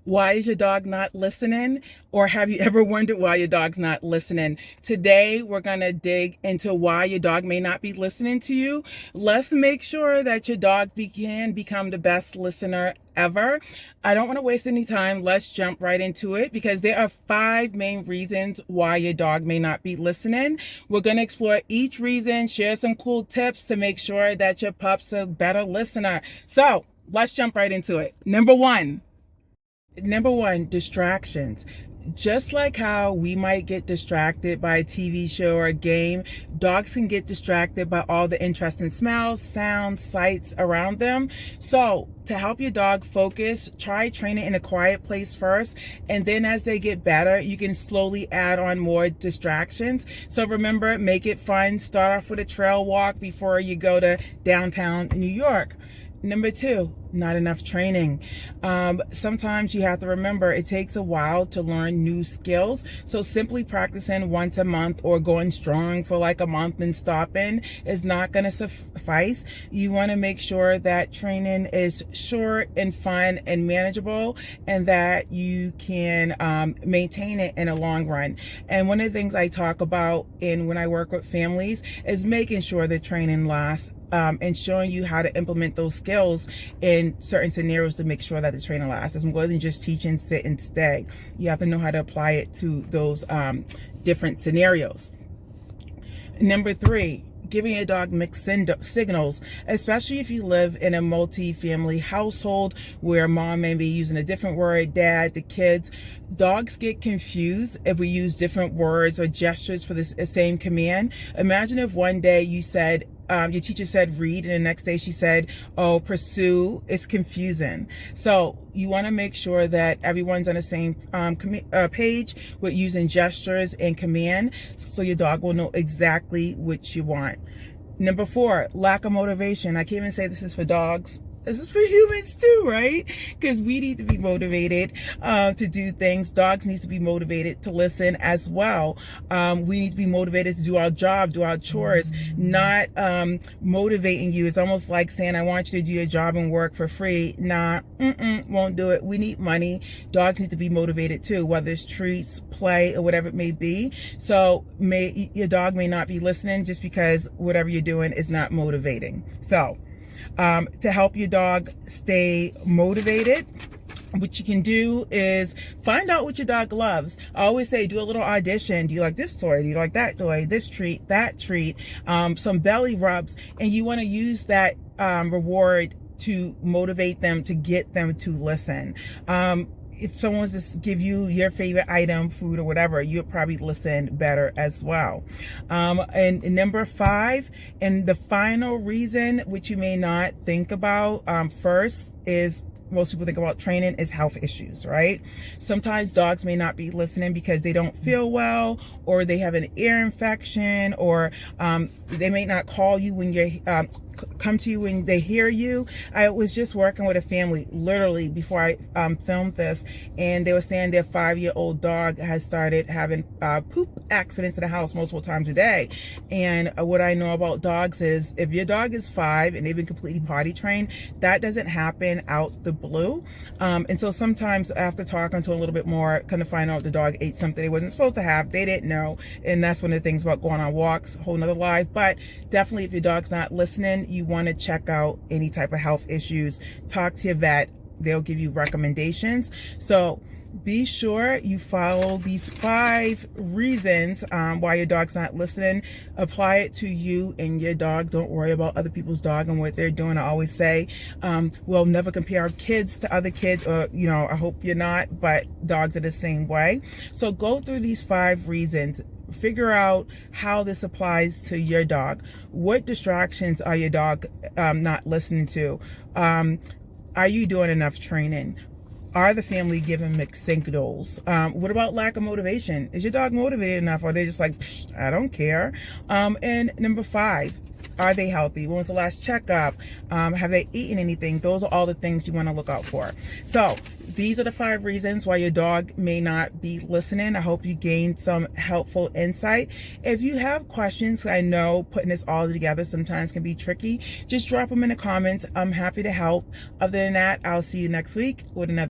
Why is your dog not listening? Or have you ever wondered why your dog's not listening? Today, we're going to dig into why your dog may not be listening to you. Let's make sure that your dog can become the best listener ever. I don't want to waste any time. Let's jump right into it because there are 5 main reasons why your dog may not be listening. We're going to explore each reason, share some cool tips to make sure that your pup's a better listener. So let's jump right into it. Number one, distractions. Just like how we might get distracted by a TV show or a game, dogs can get distracted by all the interesting smells, sounds, sights around them. So to help your dog focus, try training in a quiet place first, and then as they get better, you can slowly add on more distractions. So remember, make it fun. Start off with a trail walk before you go to downtown New York. Number 2, not enough training. Sometimes you have to remember it takes a while to learn new skills. So simply practicing once a month or going strong for like a month and stopping is not going to suffice. You want to make sure that training is short and fun and manageable and that you can maintain it in a long run. And one of the things I talk about when I work with families is making sure the training lasts. And showing you how to implement those skills in certain scenarios to make sure that the training lasts. It's more than just teaching, sit, and stay. You have to know how to apply it to those different scenarios. Number 3, giving your dog mixed signals, especially if you live in a multi-family household where mom may be using a different word, dad, the kids. Dogs get confused if we use different words or gestures for the same command. Imagine if one day you said, your teacher said read, and the next day she said, oh, pursue. It's confusing. So you want to make sure that everyone's on the same page with using gestures and command so your dog will know exactly what you want. Number 4, lack of motivation. I can't even say this is for dogs. This is for humans too, right? Because we need to be motivated to do things. Dogs need to be motivated to listen as well. We need to be motivated to do our job, do our chores. Not motivating you. It's almost like saying, I want you to do your job and work for free. Nah, won't do it. We need money. Dogs need to be motivated too, whether it's treats, play, or whatever it may be. So your dog may not be listening just because whatever you're doing is not motivating. So to help your dog stay motivated, what you can do is find out what your dog loves. I always say, do a little audition. Do you like this toy? Do you like that toy? This treat, that treat, some belly rubs. And you want to use that reward to motivate them, to get them to listen. If someone was to give you your favorite item, food, or whatever, you'll probably listen better as well. And number 5, and the final reason, which you may not think about first, is most people think about training is health issues, right? Sometimes dogs may not be listening because they don't feel well, or they have an ear infection, or they may not call you when you're come to you when they hear you. I was just working with a family literally before I filmed this, and they were saying their 5-year-old dog has started having poop accidents in the house multiple times a day. And what I know about dogs is if your dog is 5 and they've been completely potty trained, that doesn't happen out the blue. And so sometimes after talking to a little bit more, kind of find out the dog ate something they wasn't supposed to have. They didn't know. And that's one of the things about going on walks, whole nother life. But definitely if your dog's not listening, you want to check out any type of health issues. Talk to your vet. They'll give you recommendations. So be sure you follow these 5 reasons why your dog's not listening. Apply it to you and your dog. Don't worry about other people's dog and what they're doing. I always say, we'll never compare our kids to other kids, or, I hope you're not, but dogs are the same way. So go through these 5 reasons. Figure out how this applies to your dog. What distractions are your dog not listening to? Are you doing enough training? Are the family giving mixed signals? What about lack of motivation? Is your dog motivated enough? Or are they just like, I don't care? And number 5, are they healthy? When was the last checkup? Have they eaten anything? Those are all the things you want to look out for. So these are the 5 reasons why your dog may not be listening. I hope you gained some helpful insight. If you have questions, I know putting this all together sometimes can be tricky. Just drop them in the comments. I'm happy to help. Other than that, I'll see you next week with another